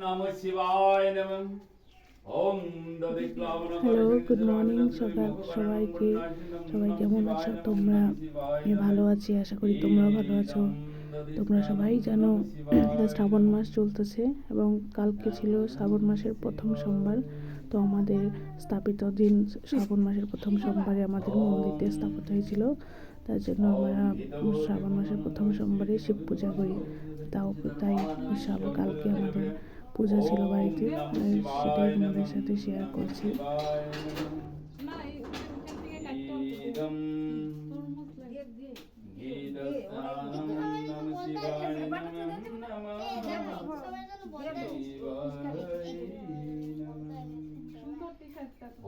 নমঃ শিবায় নমঃ। ওম hello, good morning সবাইকে। সবাই কেমন আছো তোমরা? আমি ভালো আছি, আশা করি তোমরাও ভালো আছো। তোমরা সবাই জানো শ্রাবণ মাস চলতেছে এবং কালকে ছিল শ্রাবণ মাসের প্রথম সোমবার। তো আমাদের স্থাপিত দিন শ্রাবণ মাসের প্রথম সোমবারে আমাদের মন্দিরতে স্থাপিত হয়েছিল। তার জন্য আমরা শ্রাবণ মাসের প্রথম সোমবারে শিব পূজা করি। তাই বিশাল কালকে আমাদের পূজা ছিল বাড়িতে, সেটাই তোমাদের সাথে শেয়ার করছি।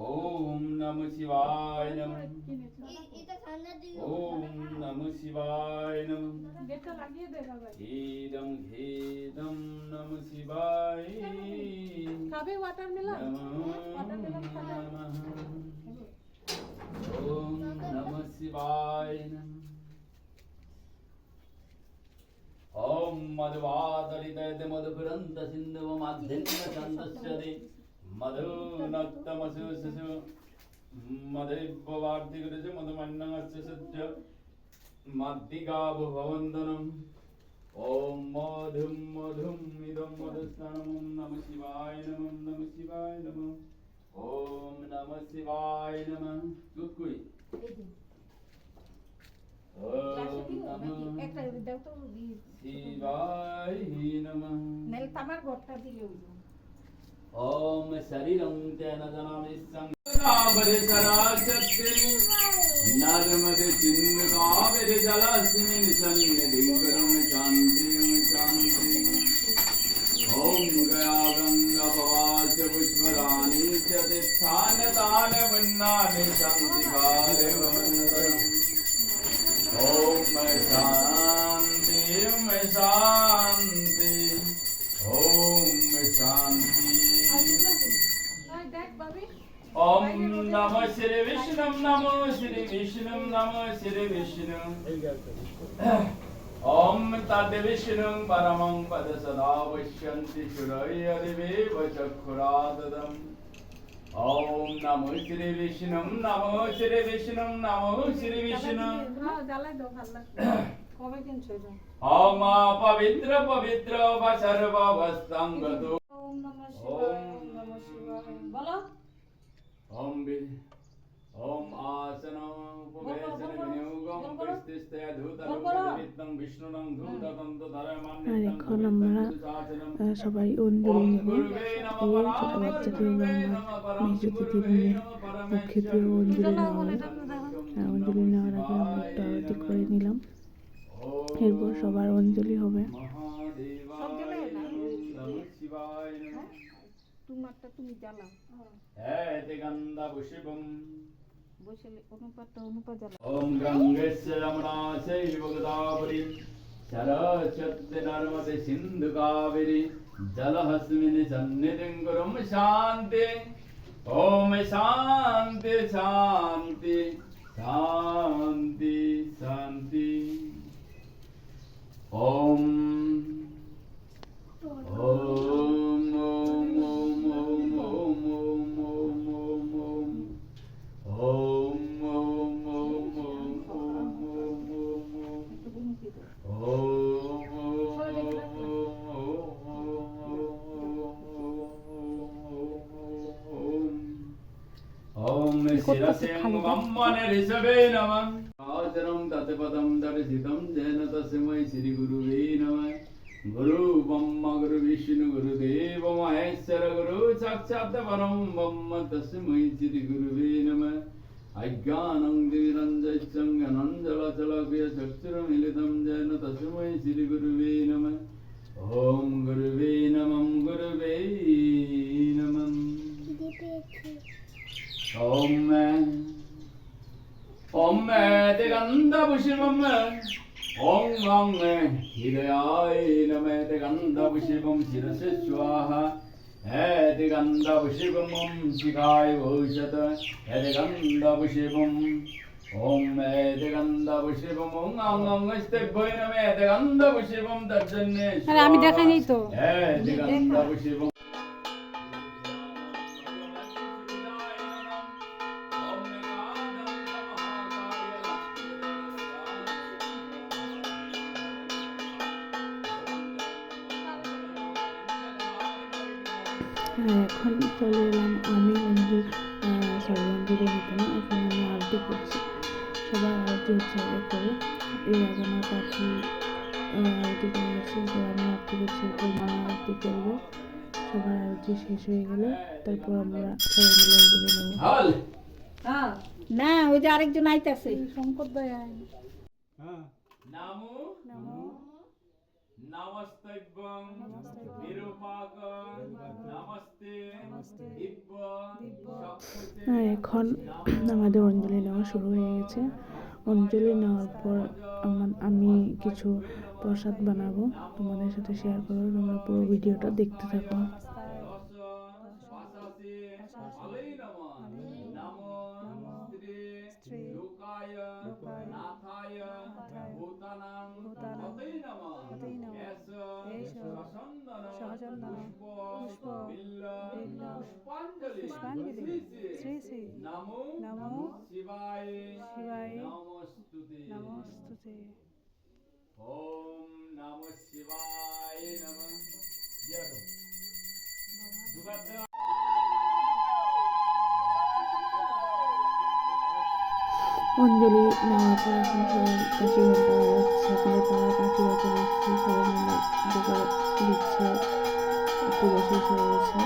ওম নমঃ শিবায় নমঃ। ওম নমঃ শিবায় নমঃ। ইদং হেদং নমঃ শিবায়। খাবে ওয়াটারমেলন? ওম নমঃ শিবায় নমঃ। ওম মধুবাদরিতয়তে মধুপুরন্ত সিন্ধু মাধ্যেন্য চন্দস্যদে মধুনক্তমসু শিশু মধৈববার্তিগুরুজ মধুমন্নংস্য সজ্জ মাদ্দিগাবু ভবন্দনম। ওম মধুম মধুম ইদং মধুস্নানম। ওম নমঃ শিবায় নমঃ। নমঃ শিবায় নমঃ। ওম নমঃ শিবায় নমঃ। কুকুই একটা দাও তো শিবায় নমঃ। নেল তামার ঘরটা দিলে ওম শরীরং তেন জনামিসং নাবরে সরাসতে নর্মদে সিন্ধু কাবেরী জলাস্মিন সন্নিধিং করম শান্তিং শান্তি। ওম গয়া গঙ্গা পবাচ পুষ্করাণি চ তিষ্ঠান দান পুণ্যানি শান্তি কালে ভবন্তম। ওম শান্তি শান্তি। ওম শান্তি। ওম নমঃ শ্রী বিষ্ণু নমঃ শ্রী বিষ্ণু নমঃ শ্রী বিষ্ণু। ওম তদ বিষ্ণু পরমং পদ সদা পশ্যন্তি সুরয়রিবেব চক্ষুরাদদম। ওম নমঃ শ্রী বিষ্ণু নমঃ শ্রী বিষ্ণু নমঃ শ্রী বিষ্ণু। জ্বালাই দাও, ভালো লাগছে। কবে কিনছো এটা? ওম পবিত্র পবিত্র বা সর্বাবস্থাঙ্গত। ওম নমঃ শিবায়, ওম নমঃ শিবায়। বলো। ওম আসনো উপবেশন বিনিয়োগং প্রস্তিষ্ঠয়া ধূতং বিদ্যং বিষ্ণুং ধূততন্ত ধর্মান্বিতং। আর এখন আমরা সবাই অঞ্জলি নেব। এই ছোট বাচ্চাটি হলো আমার মেজো দিদির মুখে দিয়ে অঞ্জলি নেওয়া হবে। অঞ্জলি নেওয়ার আগে আমরা একটু আরতি করে নিলাম, এরপর সবার অঞ্জলি হবে। সব জ্বালাই না? তোমারটা তুমি জ্বালাও। হেতে গন্ধা পুষ্পম। বসে অনুপাত জ্বালাও। ওম গঙ্গেস্য যমুনাচৈব গোদাবরী সরস্বতী নর্মদে সিন্ধু কাবেরী জলহস্মিন সন্নিধিং কুরুম শান্তি। ওম শান্তি শান্তি শান্তি শান্তি। ওম ওম ওম ওম ওম ওম ওম ওম ওম ওম। ওম ওম ওম ওম ওম ওম ওম ওম। একটু ঘুমুতে দাও। ওম শিরসেং ব্রহ্মণে ঋষভে নমঃ। আচরং তৎপদং দর্শিতং যেন তস্मै শ্রী গুরুবে নমঃ। গুরু ব্রহ্মা গুরু বিষ্ণু গুরুদেব মহেশ্বর গুরু সাক্ষাৎ পরম ব্রহ্ম তস্मै শ্রী গুরুবে নমঃ। অজ্ঞানং তিমিরঞ্জস্যং জ্ঞানাঞ্জলশলাকয়া চক্ষুরুন্মিলিतं येन তস্मै শ্রী গুরুবে নমঃ। ওম গুরুবে নমঃ। গুরুবে নমঃ। ওম ওম দিগন্ধপুষ্পম। ওম ওম হৃদয়ায় নমঃ। দিগন্ধপুষ্পম শিরসে স্বাহা। দিগন্ধপুষ্পম শিখায় ভূষত। দিগন্ধপুষ্পম Om Edeganda Bushibum Angam Steboinam Edeganda Bushibum Darjane. আরে আমি দেখাই নাই তো Edeganda Bushibum. হ্যাঁ, এখন চলে এলাম আমি অঞ্জু সর্বন্ধুদের ভিতরে। এখন আমি আরতি করছি, সবার আরতি হচ্ছে করে এই আমার পাখি আরতি করে গেছে, এবার আমি আরতি করছি, এরপর মা আরতি করবে। সবার আরতি শেষ হয়ে গেলে তারপর আমরা সবাই মিলে অঞ্জলি নেবো। Hal. না ওই যে আরেকজন আইতাছে Shankar Dayal Namu. Namastebbam. Nirupakam. Namaste. Dibba. হ্যাঁ, এখন আমাদের অঞ্জলি নেওয়া শুরু হয়ে গেছে। অঞ্জলি নেওয়ার পর আমি কিছু প্রসাদ বানাবো, তোমাদের সাথে শেয়ার করবো। তোমরা পুরো ভিডিওটা দেখতে থাকো। নমো শিবায় নমস্তুতে। ওম নমঃ শিবায় নমঃ। অঞ্জলি নেওয়ার পর এখন সবাই পাখি ঘন্টা বাজাচ্ছে, সবাই পাড়ার পাখিরা চলে এসেছে, সবাই মিলে জোগাড় দিচ্ছে, পুজো শেষ হয়ে গেছে।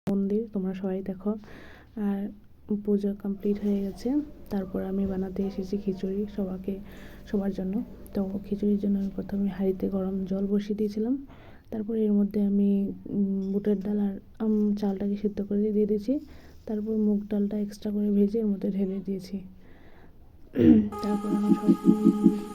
মন্দির তোমরা সবাই দেখো। আর পুজো কমপ্লিট হয়ে গেছে, তারপর আমি বানাতে এসেছি খিচুড়ি সবার জন্য। তো খিচুড়ির জন্য আমি প্রথমে হাঁড়িতে গরম জল বসিয়ে দিয়েছিলাম, তারপর এর মধ্যে আমি বুটের ডাল আর চালটাকে সিদ্ধ করে দিয়ে দিয়েছি, তারপর মুগ ডালটা এক্সট্রা করে ভেজে এর মধ্যে ঢেলে দিয়েছি। তারপর আমি সব খিচুড়ি বানানো হয়।